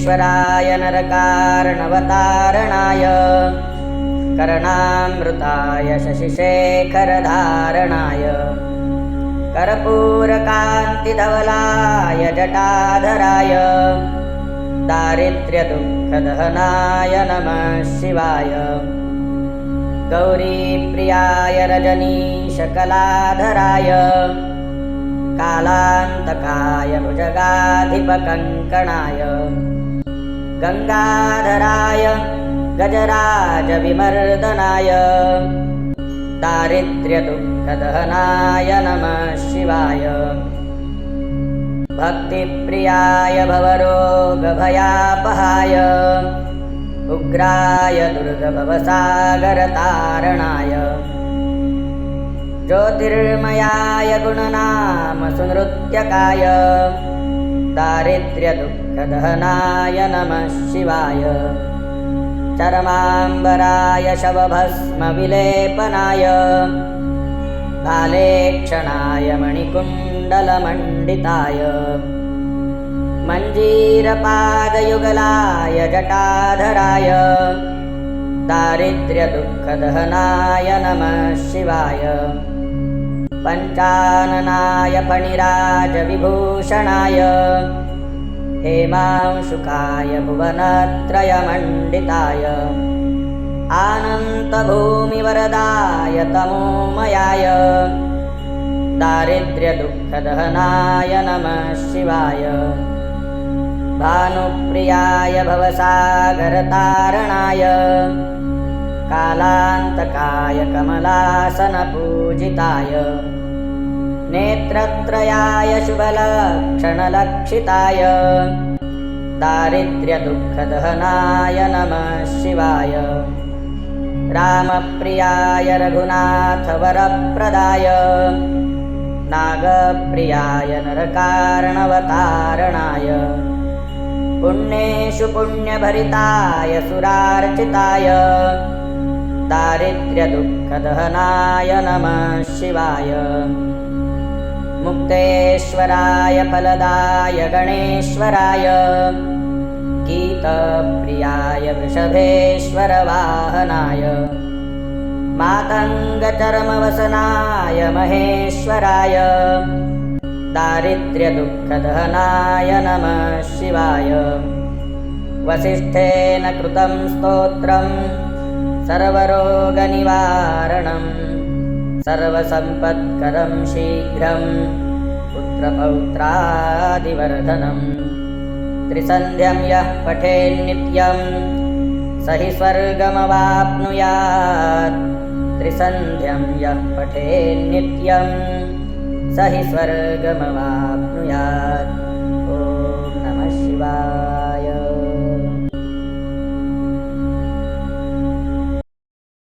मुक्तेश्वराय नरकार्णवतारणाय कर्णामृताय शशिशेखरधारणाय कर्पूरकान्तिधवलाय जटाधराय दारिद्र्यदुःखदहनाय नमः शिवाय गौरीप्रियाय रजनीशकलाधराय कालान्तकाय भुजगाधिपकङ्कणाय गङ्गाधराय गजराजविमर्दनाय दारिद्र्यदुःखदहनाय नमः शिवाय भक्तिप्रियाय भवरोगभयापहाय उग्राय दुर्गभवसागरतारणाय ज्योतिर्मयाय गुणनामसुनृत्यकाय दारिद्र्यदुःखदहनाय नमः शिवाय चरमाम्बराय शवभस्मविलेपनाय भालेक्षणाय मणिकुण्डलमण्डिताय मञ्जीरपादयुगलाय जटाधराय दारिद्र्यदुःखदहनाय नमः शिवाय पञ्चाननाय फणिराजविभूषणाय हेमांशुकाय भुवनत्रयमण्डिताय आनन्तभूमिवरदाय तमोमयाय दारिद्र्यदुःखदहनाय नमः शिवाय भानुप्रियाय भवसागरतारणाय कालान्तकाय कमलासनपूजिताय नेत्रत्रयाय शुभलक्षणलक्षिताय दारिद्र्यदुःखदहनाय नमः शिवाय रामप्रियाय रघुनाथवरप्रदाय नागप्रियाय नरकार्णवतारणाय पुण्येषु पुण्यभरिताय सुरार्चिताय दारिद्र्यदुःखदहनाय नमः शिवाय मुक्तेश्वराय फलदाय गणेश्वराय गीतप्रियाय वृषभेश्वरवाहनाय मातङ्गचर्मवसनाय महेश्वराय दारिद्र्यदुःखदहनाय नमः शिवाय वसिष्ठेन कृतं स्तोत्रं सर्वरोगनिवारणं सर्वसम्पत्करं शीघ्रं पुत्रपौत्रादिवर्धनं त्रिसन्ध्यं यः पठेन्नित्यं स हि स्वर्गमवाप्नुयात् त्रिसन्ध्यं यः पठेन्नित्यं स हि स्वर्गमवाप्नुयात्।